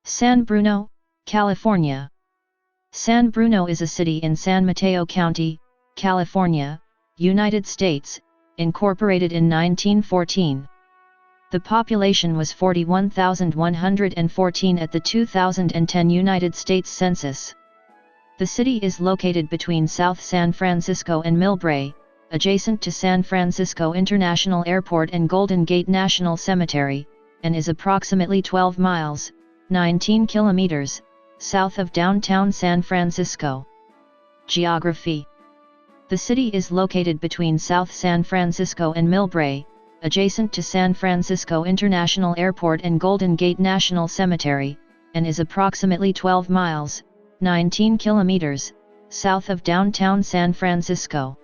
San Bruno, California. San Bruno is a city in San Mateo County, California, United States, incorporated in 1914. The population was 41,114 at the 2010 United States Census. The city is located between South San Francisco and Millbrae, adjacent to San Francisco International Airport and Golden Gate National Cemetery, and is approximately 12 miles, 19 kilometers, south of downtown San Francisco. Geography. The city is located between South San Francisco and Millbrae, adjacent to San Francisco International Airport and Golden Gate National Cemetery, and is approximately 12 miles, 19 kilometers, south of downtown San Francisco.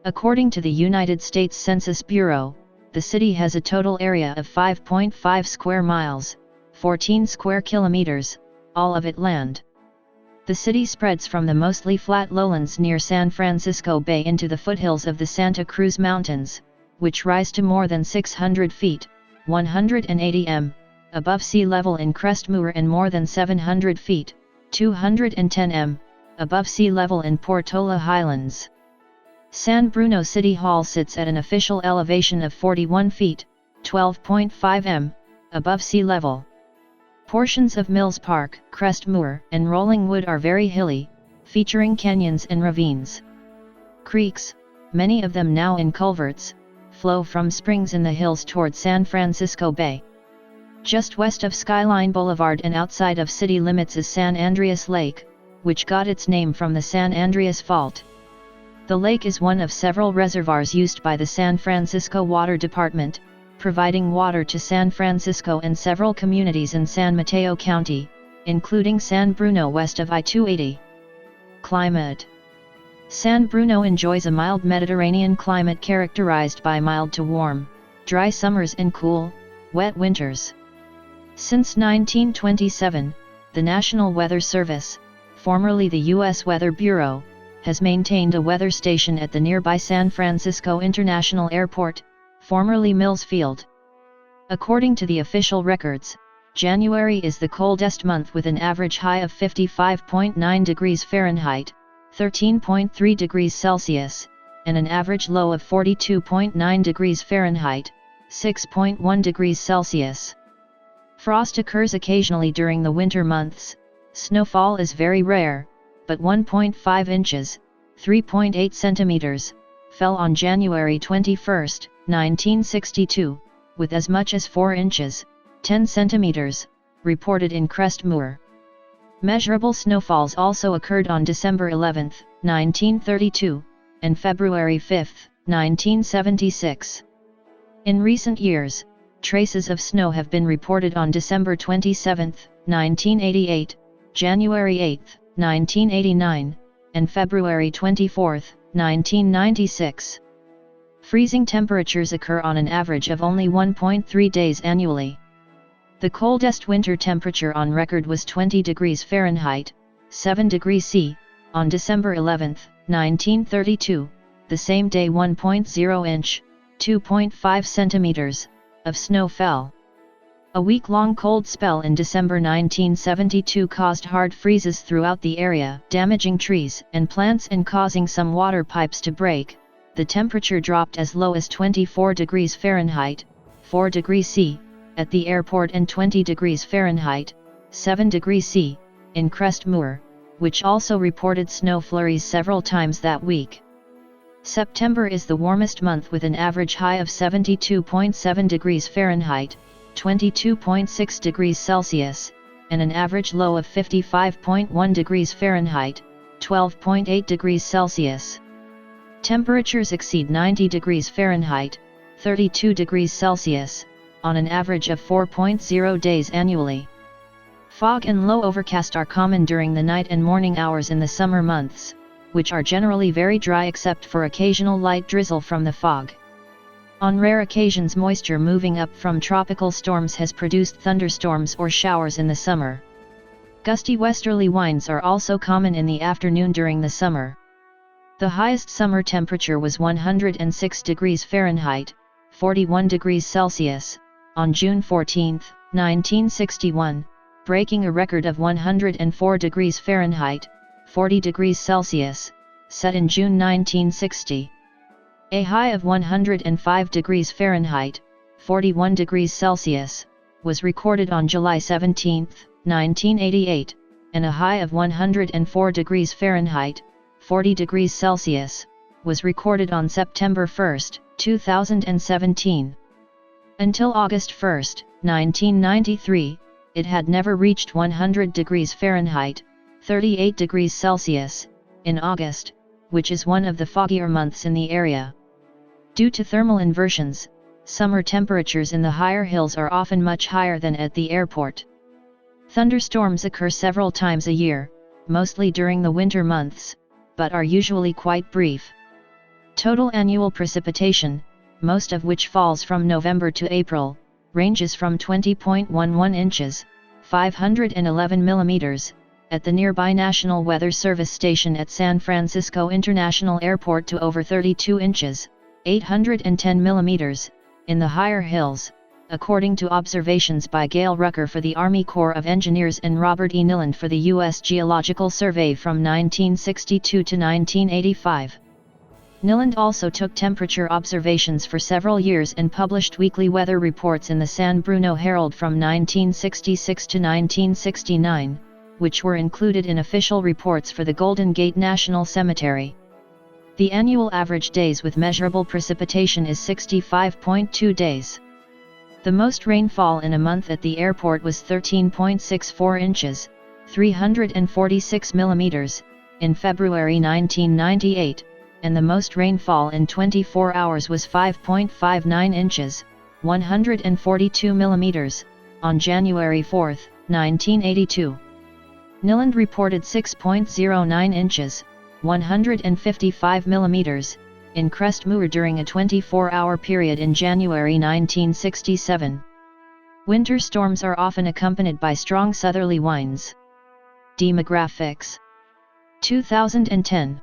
According to the United States Census Bureau, the city has a total area of 5.5 square miles, 14 square kilometers, all of it land. The city spreads from the mostly flat lowlands near San Francisco Bay into the foothills of the Santa Cruz Mountains, which rise to more than 600 feet, 180 m, above sea level in Crestmoor and more than 700 feet, 210 m, above sea level in Portola Highlands. San Bruno City Hall sits at an official elevation of 41 feet, 12.5 m, above sea level. Portions of Mills Park, Crestmoor, and Rolling Wood are very hilly, featuring canyons and ravines. Creeks, many of them now in culverts, flow from springs in the hills toward San Francisco Bay. Just west of Skyline Boulevard and outside of city limits is San Andreas Lake, which got its name from the San Andreas Fault. The lake is one of several reservoirs used by the San Francisco Water Department, providing water to San Francisco and several communities in San Mateo County, including San Bruno west of I-280. Climate. San Bruno enjoys a mild Mediterranean climate characterized by mild to warm, dry summers and cool, wet winters. Since 1927, the National Weather Service, formerly the U.S. Weather Bureau, has maintained a weather station at the nearby San Francisco International Airport, formerly Mills Field. According to the official records, January is the coldest month with an average high of 55.9 degrees Fahrenheit, 13.3 degrees Celsius, and an average low of 42.9 degrees Fahrenheit, 6.1 degrees Celsius. Frost occurs occasionally during the winter months. Snowfall is very rare, but 1.5 inches, 3.8 centimeters, fell on January 21, 1962, with as much as 4 inches, 10 centimeters, reported in Crestmoor. Measurable snowfalls also occurred on December 11, 1932, and February 5, 1976. In recent years, traces of snow have been reported on December 27, 1988, January 8, 1989, and February 24, 1996. Freezing temperatures occur on an average of only 1.3 days annually. The coldest winter temperature on record was 20 degrees Fahrenheit, 7 degrees C, on December 11, 1932, the same day 1.0 inch, 2.5 centimeters, of snow fell. A week-long cold spell in December 1972 caused hard freezes throughout the area, damaging trees and plants and causing some water pipes to break. The temperature dropped as low as 24 degrees Fahrenheit, 4 degrees C, at the airport and 20 degrees Fahrenheit, 7 degrees C, in Crestmoor, which also reported snow flurries several times that week. September is the warmest month with an average high of 72.7 degrees Fahrenheit, 22.6 degrees Celsius, and an average low of 55.1 degrees Fahrenheit, 12.8 degrees Celsius. Temperatures exceed 90 degrees Fahrenheit, 32 degrees Celsius, on an average of 4.0 days annually. Fog and low overcast are common during the night and morning hours in the summer months, which are generally very dry except for occasional light drizzle from the fog. On rare occasions, moisture moving up from tropical storms has produced thunderstorms or showers in the summer. Gusty westerly winds are also common in the afternoon during the summer. The highest summer temperature was 106 degrees Fahrenheit, 41 degrees Celsius, on June 14, 1961, breaking a record of 104 degrees Fahrenheit, 40 degrees Celsius, set in June 1960. A high of 105 degrees Fahrenheit, 41 degrees Celsius, was recorded on July 17, 1988, and a high of 104 degrees Fahrenheit, 40 degrees Celsius, was recorded on September 1, 2017. Until August 1, 1993, it had never reached 100 degrees Fahrenheit, 38 degrees Celsius, in August, which is one of the foggier months in the area. Due to thermal inversions, summer temperatures in the higher hills are often much higher than at the airport. Thunderstorms occur several times a year, mostly during the winter months, but are usually quite brief. Total annual precipitation, most of which falls from November to April, ranges from 20.11 inches, 511 millimeters, at the nearby National Weather Service station at San Francisco International Airport to over 32 inches, 810 millimeters, in the higher hills, according to observations by Gail Rucker for the Army Corps of Engineers and Robert E. Niland for the U.S. Geological Survey from 1962 to 1985. Niland also took temperature observations for several years and published weekly weather reports in the San Bruno Herald from 1966 to 1969, which were included in official reports for the Golden Gate National Cemetery. The annual average days with measurable precipitation is 65.2 days. The most rainfall in a month at the airport was 13.64 inches, 346 millimeters, in February 1998, and the most rainfall in 24 hours was 5.59 inches, 142 millimeters, on January 4, 1982. Niland reported 6.09 inches, 155 millimeters, in Crestmoor during a 24-hour period in January 1967. Winter storms are often accompanied by strong southerly winds. Demographics. 2010.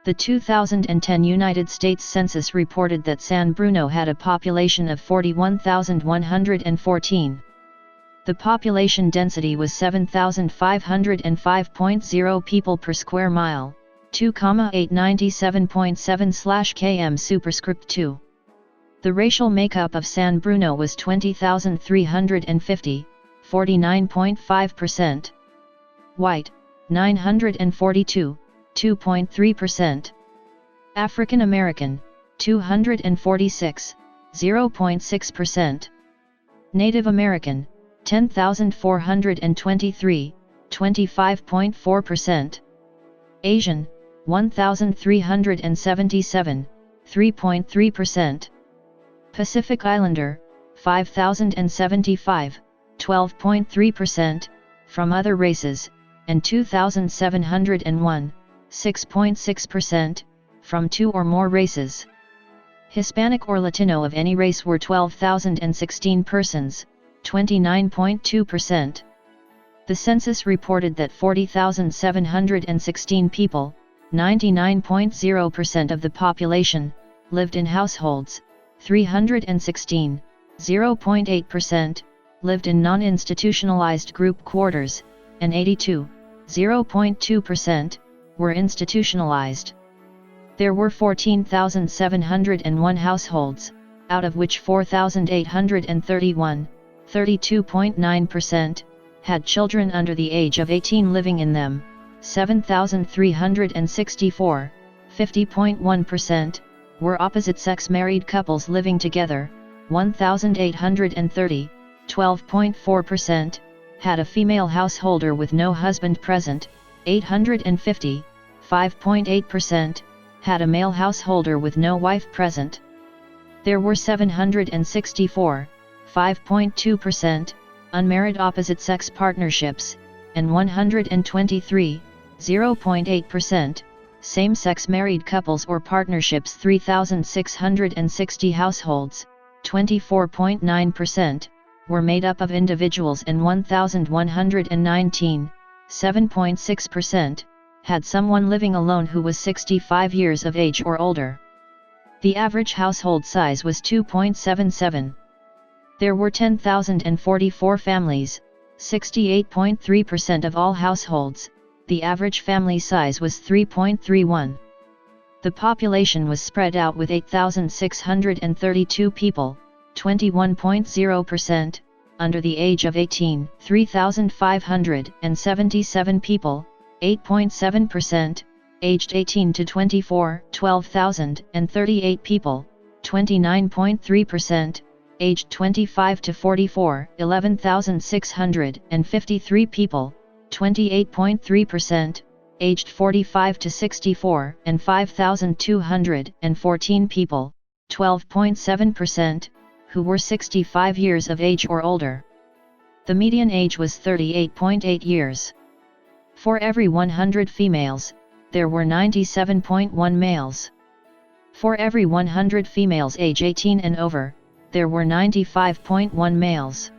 The 2010 United States Census reported that San Bruno had a population of 41,114. The population density was 7,505.0 people per square mile, 2,897.7/km superscript 2. The racial makeup of San Bruno was 20,350, 49.5%. White, 942, 2.3%. African American, 246, 0.6%. Native American, 10,423, 25.4%. Asian, 1,377, 3.3%. Pacific Islander, 5,075, 12.3%, from other races, and 2,701, 6.6%, from two or more races. Hispanic or Latino of any race were 12,016 persons, 29.2%. The census reported that 40,716 people, 99.0% of the population, lived in households, 316, 0.8%, lived in non-institutionalized group quarters, and 82, 0.2%, were institutionalized. There were 14,701 households, out of which 4,831, 32.9%, had children under the age of 18 living in them, 7,364, 50.1%, were opposite-sex married couples living together, 1,830, 12.4%, had a female householder with no husband present, 850, 5.8%, had a male householder with no wife present. There were 764, 5.2%, unmarried opposite-sex partnerships, and 123, 0.8%, same-sex married couples or partnerships. 3,660 households, 24.9%, were made up of individuals, and 1,119, 7.6%, had someone living alone who was 65 years of age or older. The average household size was 2.77. There were 10,044 families, 68.3% of all households. The average family size was 3.31. The population was spread out with 8,632 people, 21.0%, under the age of 18, 3,577 people, 8.7%, aged 18 to 24, 12,038 people, 29.3%, aged 25 to 44, 11,653 people, 28.3%, aged 45 to 64, and 5,214 people, 12.7%, who were 65 years of age or older. The median age was 38.8 years. For every 100 females, there were 97.1 males. For every 100 females age 18 and over, there were 95.1 males.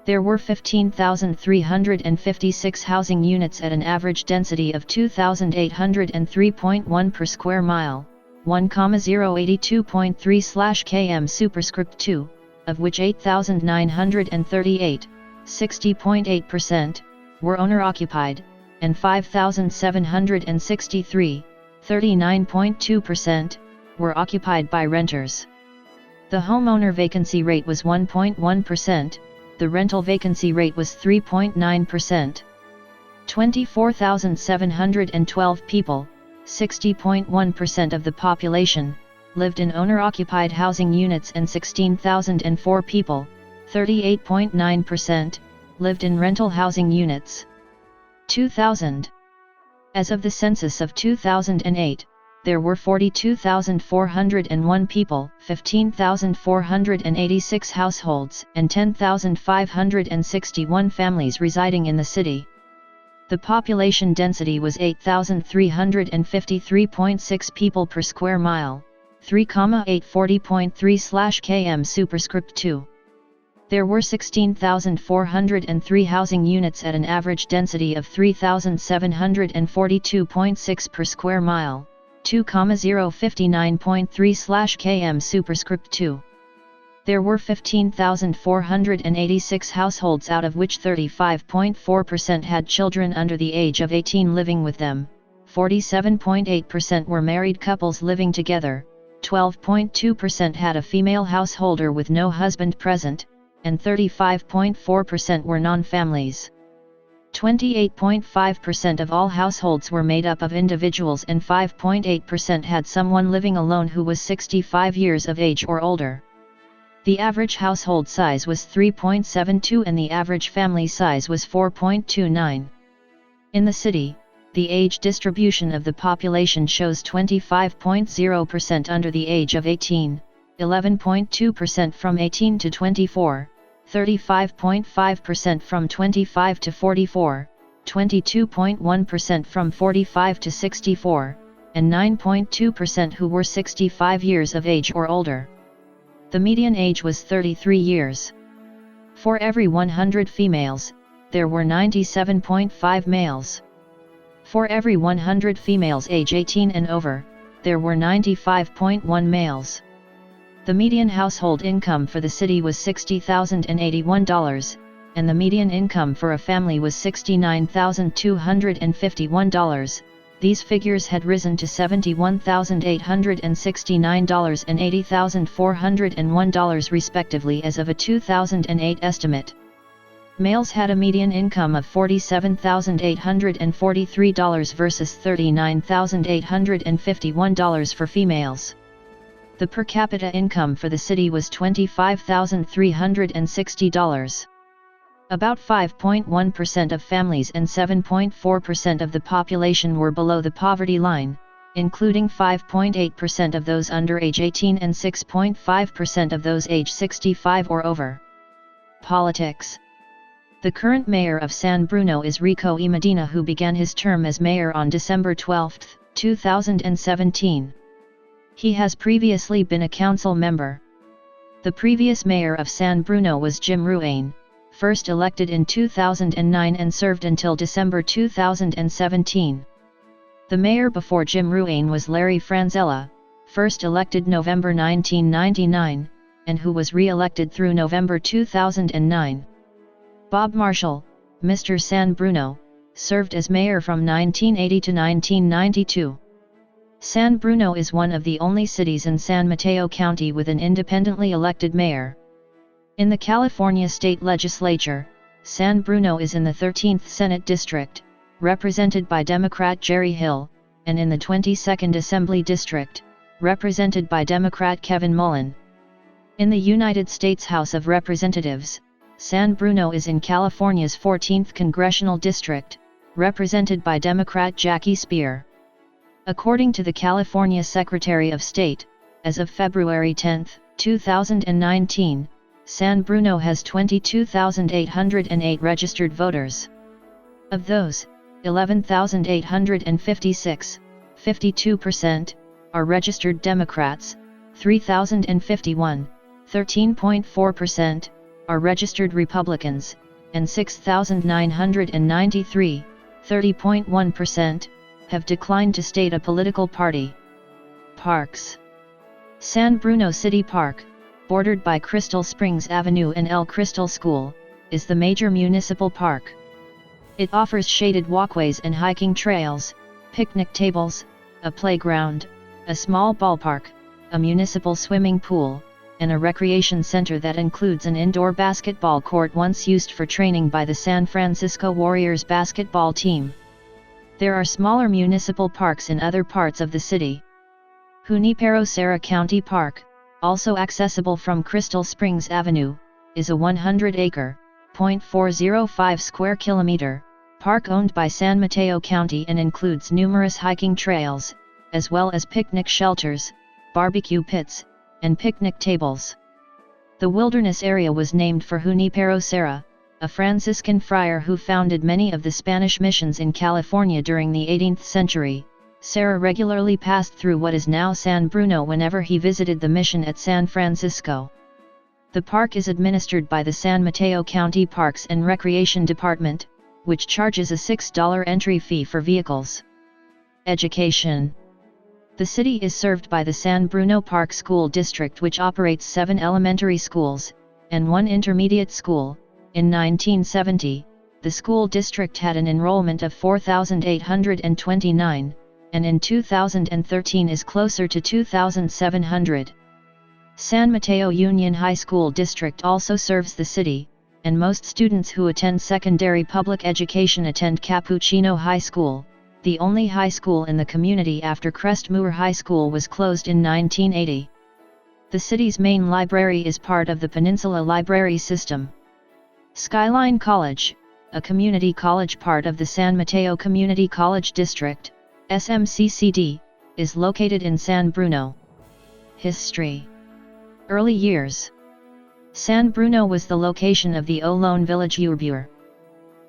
There were 15,356 housing units at an average density of 2,803.1 per square mile, 1,082.3/km superscript 2, of which 8,938, 60.8%, were owner-occupied, and 5,763, 39.2%, were occupied by renters. The homeowner vacancy rate was 1.1%, the rental vacancy rate was 3.9%. 24,712 people, 60.1% of the population, lived in owner-occupied housing units, and 16,004 people, 38.9%, lived in rental housing units. 2000. As of the census of 2008, there were 42,401 people, 15,486 households, and 10,561 families residing in the city. The population density was 8,353.6 people per square mile, 3,840.3/km superscript 2. There were 16,403 housing units at an average density of 3,742.6 per square mile, 2,059.3/km superscript 2. There were 15,486 households, out of which 35.4% had children under the age of 18 living with them, 47.8% were married couples living together, 12.2% had a female householder with no husband present, and 35.4% were non-families. 28.5% of all households were made up of individuals, and 5.8% had someone living alone who was 65 years of age or older. The average household size was 3.72 and the average family size was 4.29. In the city, the age distribution of the population shows 25.0% under the age of 18, 11.2% from 18 to 24, 35.5% from 25 to 44, 22.1% from 45 to 64, and 9.2% who were 65 years of age or older. The median age was 33 years. For every 100 females, there were 97.5 males. For every 100 females age 18 and over, there were 95.1 males. The median household income for the city was $60,081, and the median income for a family was $69,251. These figures had risen to $71,869 and $80,401 respectively as of a 2008 estimate. Males had a median income of $47,843 versus $39,851 for females. The per capita income for the city was $25,360. About 5.1% of families and 7.4% of the population were below the poverty line, including 5.8% of those under age 18 and 6.5% of those age 65 or over. Politics. The current mayor of San Bruno is Rico E. Medina, who began his term as mayor on December 12, 2017. He has previously been a council member. The previous mayor of San Bruno was Jim Ruane, first elected in 2009 and served until December 2017. The mayor before Jim Ruane was Larry Franzella, first elected November 1999, and who was re-elected through November 2009. Bob Marshall, Mr. San Bruno, served as mayor from 1980 to 1992. San Bruno is one of the only cities in San Mateo County with an independently elected mayor. In the California State Legislature, San Bruno is in the 13th Senate District, represented by Democrat Jerry Hill, and in the 22nd Assembly District, represented by Democrat Kevin Mullen. In the United States House of Representatives, San Bruno is in California's 14th Congressional District, represented by Democrat Jackie Speier. According to the California Secretary of State, as of February 10, 2019, San Bruno has 22,808 registered voters. Of those, 11,856, 52%, are registered Democrats, 3,051, 13.4%, are registered Republicans, and 6,993, 30.1%, have declined to state a political party. Parks. San Bruno City Park, bordered by Crystal Springs Avenue and El Crystal School, is the major municipal park. It offers shaded walkways and hiking trails, picnic tables, a playground, a small ballpark, a municipal swimming pool, and a recreation center that includes an indoor basketball court once used for training by the San Francisco Warriors basketball team. There are smaller municipal parks in other parts of the city. Junipero Serra County Park, also accessible from Crystal Springs Avenue, is a 100-acre, (0.405 square kilometer) park owned by San Mateo County and includes numerous hiking trails, as well as picnic shelters, barbecue pits, and picnic tables. The wilderness area was named for Junipero Serra, a Franciscan friar who founded many of the Spanish missions in California during the 18th century. Serra regularly passed through what is now San Bruno whenever he visited the mission at San Francisco. The park is administered by the San Mateo County Parks and Recreation Department, which charges a $6 entry fee for vehicles. Education. The city is served by the San Bruno Park School District, which operates 7 elementary schools, and 1 intermediate school. In 1970, the school district had an enrollment of 4,829, and in 2013 is closer to 2,700. San Mateo Union High School District also serves the city, and most students who attend secondary public education attend Cappuccino High School, the only high school in the community after Crestmoor High School was closed in 1980. The city's main library is part of the Peninsula Library System. Skyline College, a community college part of the San Mateo Community College District, SMCCD, is located in San Bruno. History. Early years. San Bruno was the location of the Olón village Urbur.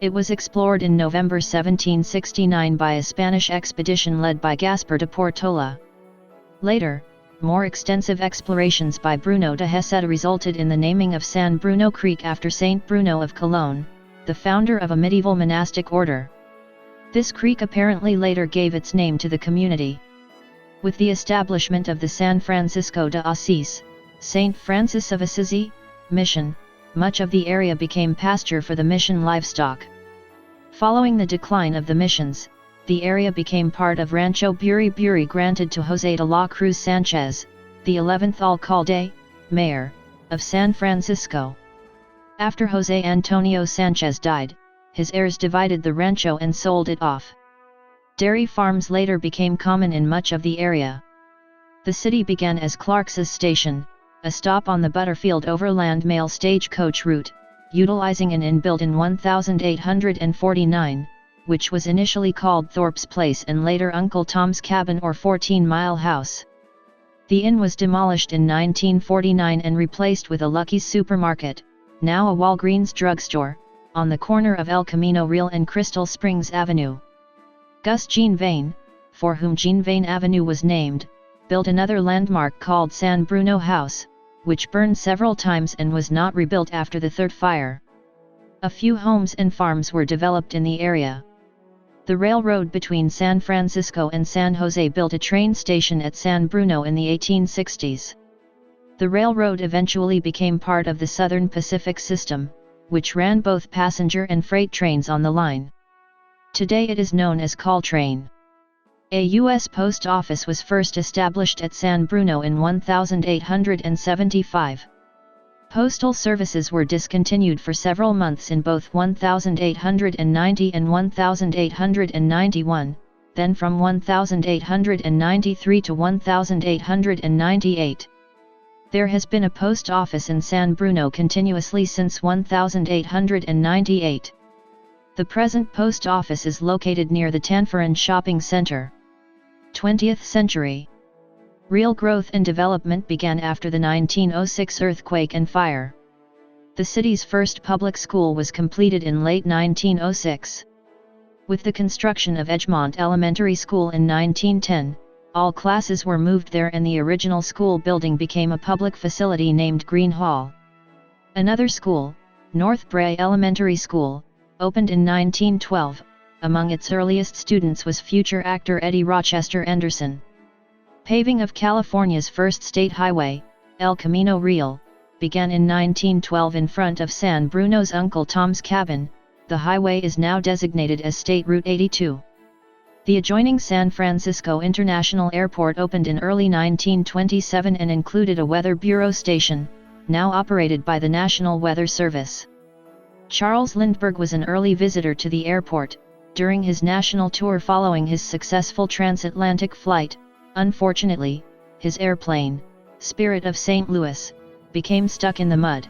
It was explored in November 1769 by a Spanish expedition led by Gaspar de Portola. Later, more extensive explorations by Bruno de Heseda resulted in the naming of San Bruno Creek after Saint Bruno of Cologne, the founder of a medieval monastic order. This creek apparently later gave its name to the community. With the establishment of the San Francisco de Asís, St. Francis of Assisi, mission, much of the area became pasture for the mission livestock. Following the decline of the missions, the area became part of Rancho Buri Buri granted to José de la Cruz Sánchez, the 11th alcalde, mayor, of San Francisco. After José Antonio Sánchez died, his heirs divided the rancho and sold it off. Dairy farms later became common in much of the area. The city began as Clarks's Station, a stop on the Butterfield Overland Mail stagecoach route, utilizing an inn built in 1849, which was initially called Thorpe's Place and later Uncle Tom's Cabin or 14-Mile House. The inn was demolished in 1949 and replaced with a Lucky's Supermarket, now a Walgreens drugstore, on the corner of El Camino Real and Crystal Springs Avenue. Gus Jean Vane, for whom Jean Vane Avenue was named, built another landmark called San Bruno House, which burned several times and was not rebuilt after the third fire. A few homes and farms were developed in the area. The railroad between San Francisco and San Jose built a train station at San Bruno in the 1860s. The railroad eventually became part of the Southern Pacific System, which ran both passenger and freight trains on the line. Today it is known as Caltrain. A U.S. post office was first established at San Bruno in 1875. Postal services were discontinued for several months in both 1890 and 1891, then from 1893 to 1898. There has been a post office in San Bruno continuously since 1898. The present post office is located near the Tanforan Shopping Center. 20th century. Real growth and development began after the 1906 earthquake and fire. The city's first public school was completed in late 1906. With the construction of Edgemont Elementary School in 1910, all classes were moved there and the original school building became a public facility named Green Hall. Another school, North Bray Elementary School, opened in 1912. Among its earliest students was future actor Eddie Rochester Anderson. Paving of California's first state highway, El Camino Real, began in 1912 in front of San Bruno's Uncle Tom's Cabin. The highway is now designated as State Route 82. The adjoining San Francisco International Airport opened in early 1927 and included a Weather Bureau station, now operated by the National Weather Service. Charles Lindbergh was an early visitor to the airport. During his national tour following his successful transatlantic flight, unfortunately, his airplane, Spirit of St. Louis, became stuck in the mud.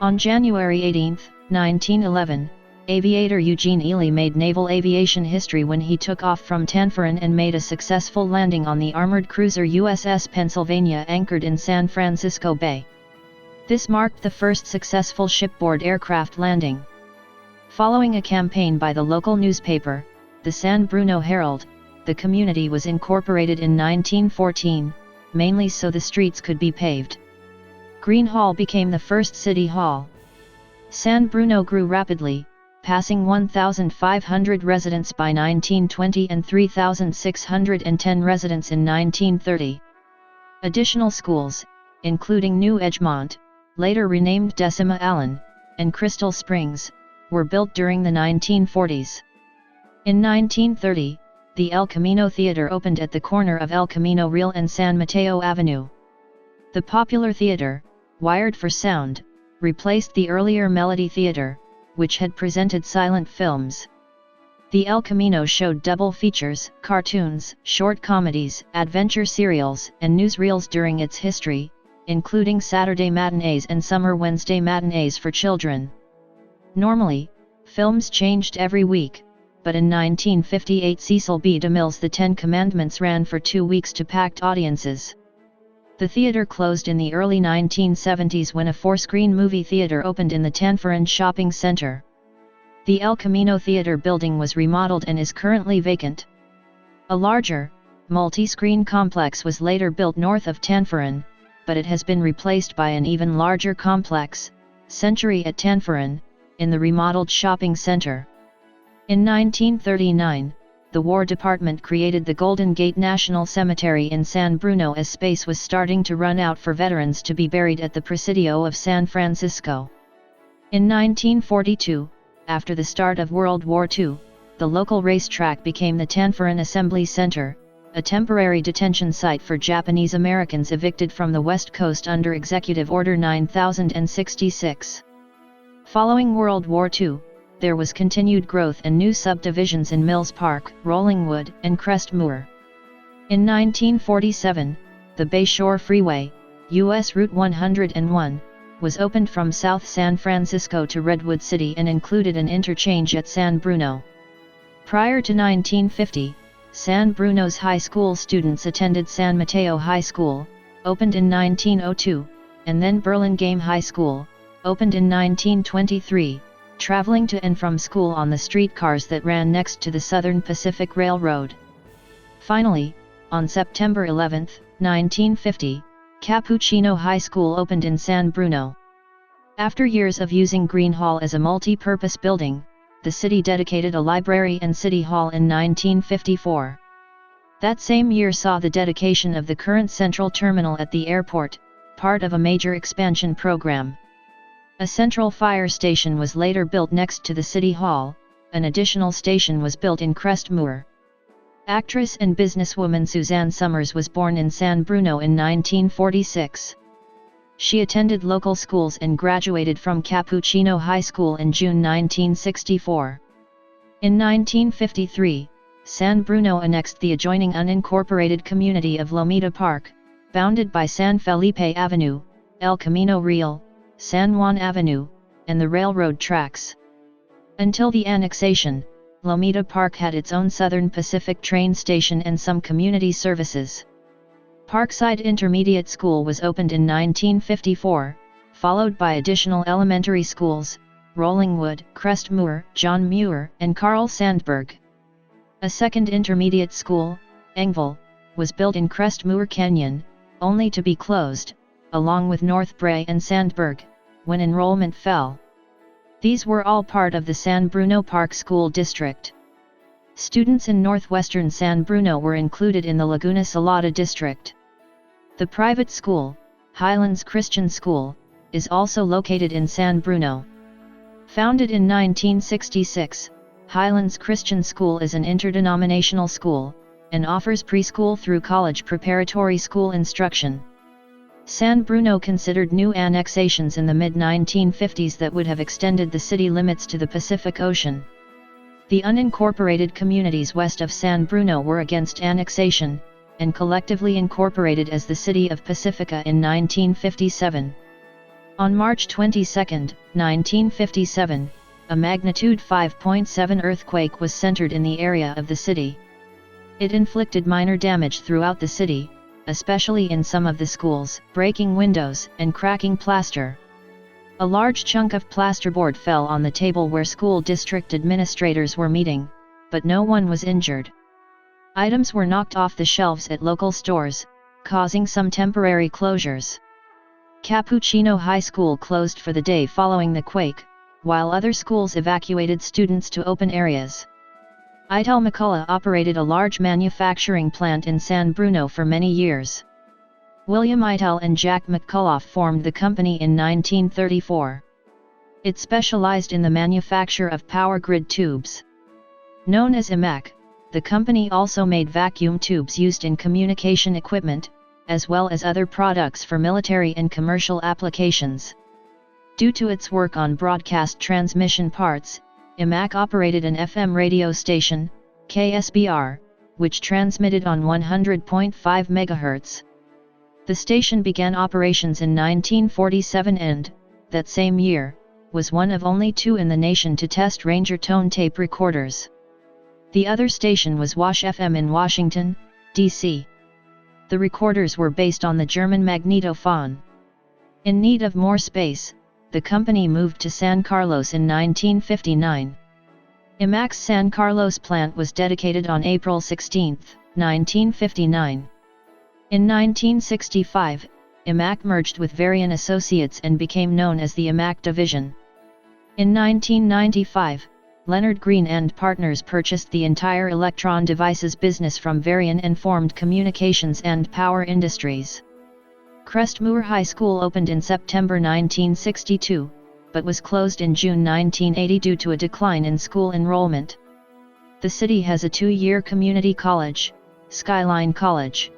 On January 18, 1911, aviator Eugene Ely made naval aviation history when he took off from Tanforan and made a successful landing on the armored cruiser USS Pennsylvania anchored in San Francisco Bay. This marked the first successful shipboard aircraft landing. Following a campaign by the local newspaper, the San Bruno Herald, the community was incorporated in 1914, mainly so the streets could be paved. Green Hall became the first city hall. San Bruno grew rapidly, passing 1,500 residents by 1920 and 3,610 residents in 1930. Additional schools, including New Edgemont, later renamed Decima Allen, and Crystal Springs, were built during the 1940s. In 1930, the El Camino Theater opened at the corner of El Camino Real and San Mateo Avenue. The popular theater, wired for sound, replaced the earlier Melody Theater, which had presented silent films. The El Camino showed double features, cartoons, short comedies, adventure serials, and newsreels during its history, including Saturday matinees and summer Wednesday matinees for children. Normally, films changed every week, but in 1958 Cecil B. DeMille's The Ten Commandments ran for 2 weeks to packed audiences. The theater closed in the early 1970s when a 4-screen movie theater opened in the Tanforan Shopping Center. The El Camino Theater building was remodeled and is currently vacant. A larger, multi-screen complex was later built north of Tanforan, but it has been replaced by an even larger complex, Century at Tanforan, in the remodeled shopping center. In 1939, the War Department created the Golden Gate National Cemetery in San Bruno as space was starting to run out for veterans to be buried at the Presidio of San Francisco. In 1942, after the start of World War II, the local racetrack became the Tanforan Assembly Center, a temporary detention site for Japanese Americans evicted from the West Coast under Executive Order 9066. Following World War II, there was continued growth and new subdivisions in Mills Park, Rollingwood, and Crestmoor. In 1947, the Bayshore Freeway, U.S. Route 101, was opened from South San Francisco to Redwood City and included an interchange at San Bruno. Prior to 1950, San Bruno's high school students attended San Mateo High School, opened in 1902, and then Burlingame High School, opened in 1923, traveling to and from school on the streetcars that ran next to the Southern Pacific Railroad. Finally, on September 11, 1950, Cappuccino High School opened in San Bruno. After years of using Green Hall as a multi-purpose building, the city dedicated a library and city hall in 1954. That same year saw the dedication of the current central terminal at the airport, part of a major expansion program. A central fire station was later built next to the City Hall. An additional station was built in Crestmoor. Actress and businesswoman Suzanne Summers was born in San Bruno in 1946. She attended local schools and graduated from Cappuccino High School in June 1964. In 1953, San Bruno annexed the adjoining unincorporated community of Lomita Park, bounded by San Felipe Avenue, El Camino Real, San Juan Avenue, and the railroad tracks. Until the annexation, Lomita Park had its own Southern Pacific train station and some community services. Parkside Intermediate School was opened in 1954, followed by additional elementary schools, Rollingwood, Crestmoor, John Muir, and Carl Sandburg. A second intermediate school, Engville, was built in Crestmoor Canyon, only to be closed, along with North Bray and Sandburg, when enrollment fell. These were all part of the San Bruno Park School District. Students in northwestern San Bruno were included in the Laguna Salada District. The private school, Highlands Christian School, is also located in San Bruno. Founded in 1966, Highlands Christian School is an interdenominational school, and offers preschool through college preparatory school instruction. San Bruno considered new annexations in the mid-1950s that would have extended the city limits to the Pacific Ocean. The unincorporated communities west of San Bruno were against annexation, and collectively incorporated as the city of Pacifica in 1957. On March 22, 1957, a magnitude 5.7 earthquake was centered in the area of the city. It inflicted minor damage throughout the city, especially in some of the schools, breaking windows and cracking plaster. A large chunk of plasterboard fell on the table where school district administrators were meeting, but no one was injured. Items were knocked off the shelves at local stores, causing some temporary closures. Cappuccino High School closed for the day following the quake, while other schools evacuated students to open areas. Itel McCullough operated a large manufacturing plant in San Bruno for many years. William Itel and Jack McCullough formed the company in 1934. It specialized in the manufacture of power grid tubes. Known as IMAC, the company also made vacuum tubes used in communication equipment, as well as other products for military and commercial applications. Due to its work on broadcast transmission parts, IMAC operated an FM radio station, KSBR, which transmitted on 100.5 MHz. The station began operations in 1947 and, that same year, was one of only two in the nation to test Ranger tone tape recorders. The other station was Wash FM in Washington, D.C. The recorders were based on the German magnetophone. In need of more space, the company moved to San Carlos in 1959. IMAC's San Carlos plant was dedicated on April 16, 1959. In 1965, IMAC merged with Varian Associates and became known as the IMAC Division. In 1995, Leonard Green and Partners purchased the entire Electron Devices business from Varian and formed Communications and Power Industries. Crestmoor High School opened in September 1962, but was closed in June 1980 due to a decline in school enrollment. The city has a two-year community college, Skyline College.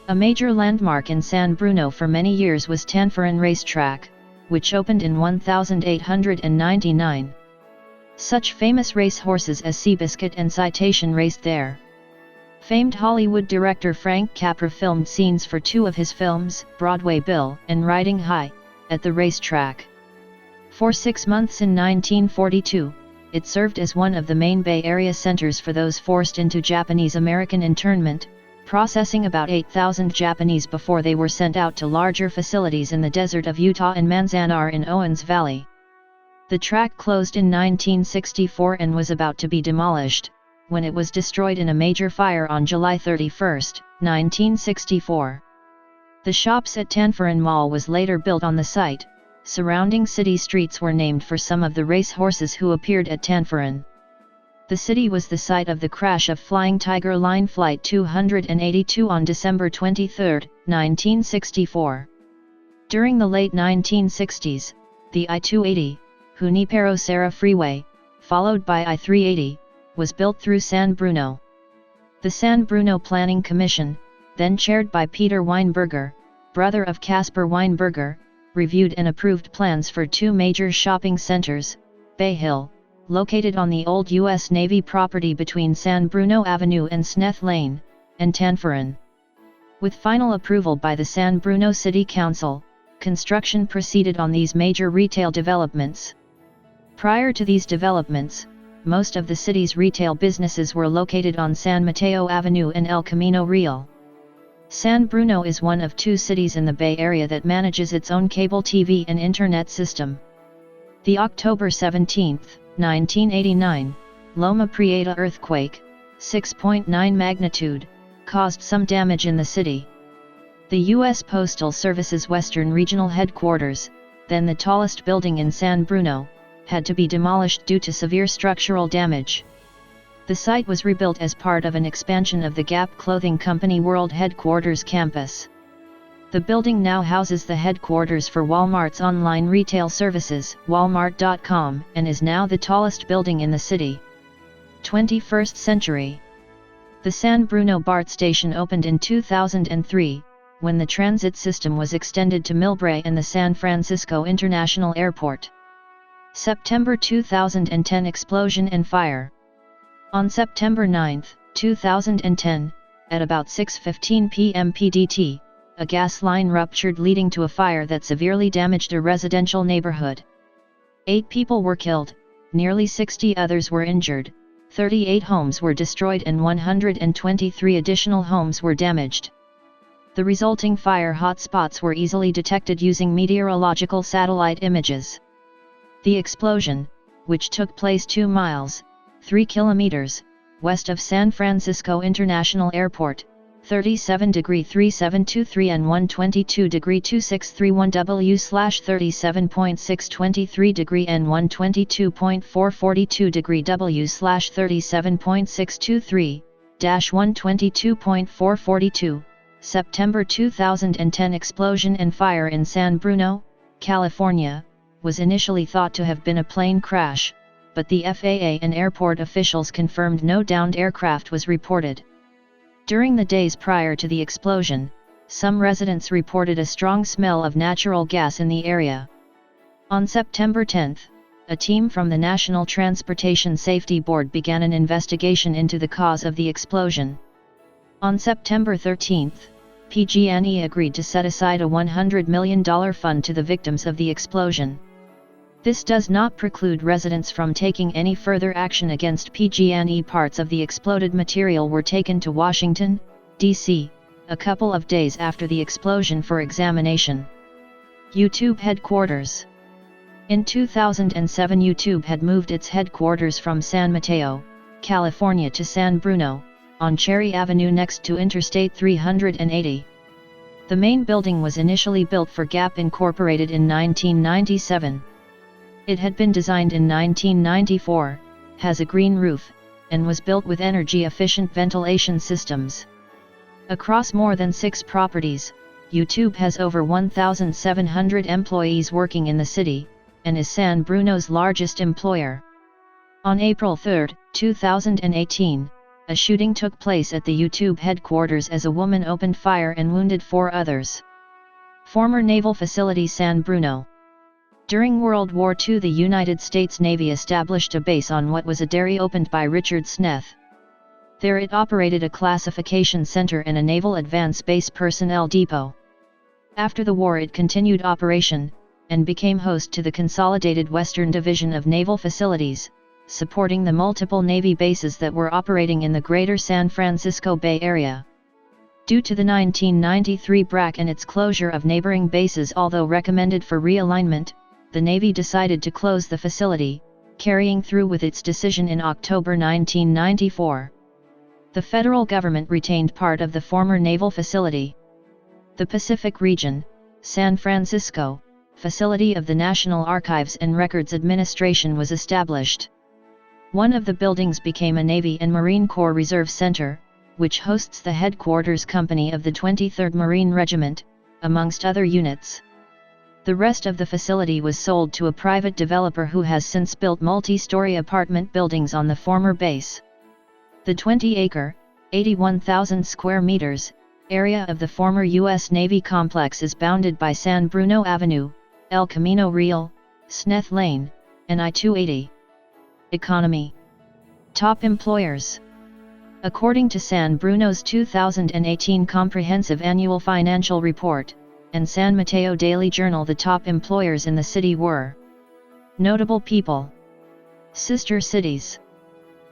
A major landmark in San Bruno for many years was Tanforan Racetrack, which opened in 1899. Such famous racehorses as Seabiscuit and Citation raced there. Famed Hollywood director Frank Capra filmed scenes for two of his films, Broadway Bill and Riding High, at the racetrack. For 6 months in 1942, it served as one of the main Bay Area centers for those forced into Japanese-American internment, processing about 8,000 Japanese before they were sent out to larger facilities in the desert of Utah and Manzanar in Owens Valley. The track closed in 1964 and was about to be demolished, when it was destroyed in a major fire on July 31, 1964. The shops at Tanforan Mall was later built on the site. Surrounding city streets were named for some of the race horses who appeared at Tanforan. The city was the site of the crash of Flying Tiger Line Flight 282 on December 23, 1964. During the late 1960s, the I-280, Junipero-Serra Freeway, followed by I-380, was built through San Bruno. The San Bruno Planning Commission, then chaired by Peter Weinberger, brother of Caspar Weinberger, reviewed and approved plans for two major shopping centers, Bay Hill, located on the old U.S. Navy property between San Bruno Avenue and Sneth Lane, and Tanforan. With final approval by the San Bruno City Council, construction proceeded on these major retail developments. Prior to these developments, most of the city's retail businesses were located on San Mateo Avenue and El Camino Real. San Bruno is one of two cities in the Bay Area that manages its own cable TV and internet system. The October 17, 1989, Loma Prieta earthquake, 6.9 magnitude, caused some damage in the city. The U.S. Postal Service's Western Regional Headquarters, then the tallest building in San Bruno, had to be demolished due to severe structural damage. The site was rebuilt as part of an expansion of the Gap Clothing Company World Headquarters campus. The building now houses the headquarters for Walmart's online retail services, Walmart.com, and is now the tallest building in the city. 21st century. The San Bruno BART station opened in 2003, when the transit system was extended to Millbrae and the San Francisco International Airport. September 2010 explosion and fire. On September 9, 2010, at about 6:15 p.m. PDT, a gas line ruptured leading to a fire that severely damaged a residential neighborhood. 8 people were killed, nearly 60 others were injured, 38 homes were destroyed and 123 additional homes were damaged. The resulting fire hotspots were easily detected using meteorological satellite images. The explosion, which took place 2 miles, 3 kilometers, west of San Francisco International Airport, 37°3723 and 122°2631 W/37.623° and 122.442° W/37.623-122.442, September 2010 explosion and fire in San Bruno, California, was initially thought to have been a plane crash, but the FAA and airport officials confirmed no downed aircraft was reported. During the days prior to the explosion, some residents reported a strong smell of natural gas in the area. On September 10, a team from the National Transportation Safety Board began an investigation into the cause of the explosion. On September 13, PG&E agreed to set aside a $100 million fund to the victims of the explosion. This does not preclude residents from taking any further action against PG&E. Parts of the exploded material were taken to Washington, D.C., a couple of days after the explosion for examination. YouTube headquarters. In 2007, YouTube had moved its headquarters from San Mateo, California to San Bruno, on Cherry Avenue next to Interstate 380. The main building was initially built for Gap Incorporated in 1997. It had been designed in 1994, has a green roof, and was built with energy-efficient ventilation systems. Across more than 6 properties, YouTube has over 1,700 employees working in the city, and is San Bruno's largest employer. On April 3, 2018, a shooting took place at the YouTube headquarters as a woman opened fire and wounded 4 others. Former naval facility San Bruno. During World War II, the United States Navy established a base on what was a dairy opened by Richard Sneth. There it operated a classification center and a naval advance base personnel depot. After the war it continued operation, and became host to the Consolidated Western Division of Naval Facilities, supporting the multiple Navy bases that were operating in the greater San Francisco Bay Area. Due to the 1993 BRAC and its closure of neighboring bases, although recommended for realignment, the Navy decided to close the facility, carrying through with its decision in October 1994. The federal government retained part of the former naval facility. The Pacific Region, San Francisco, facility of the National Archives and Records Administration was established. One of the buildings became a Navy and Marine Corps Reserve Center, which hosts the headquarters company of the 23rd Marine Regiment, amongst other units. The rest of the facility was sold to a private developer who has since built multi-story apartment buildings on the former base. The 20-acre, 81,000 square meters, area of the former U.S. Navy complex is bounded by San Bruno Avenue, El Camino Real, Sneth Lane, and I-280. Economy. Top employers. According to San Bruno's 2018 Comprehensive Annual Financial Report, and San Mateo Daily Journal, the top employers in the city were: notable people. Sister cities.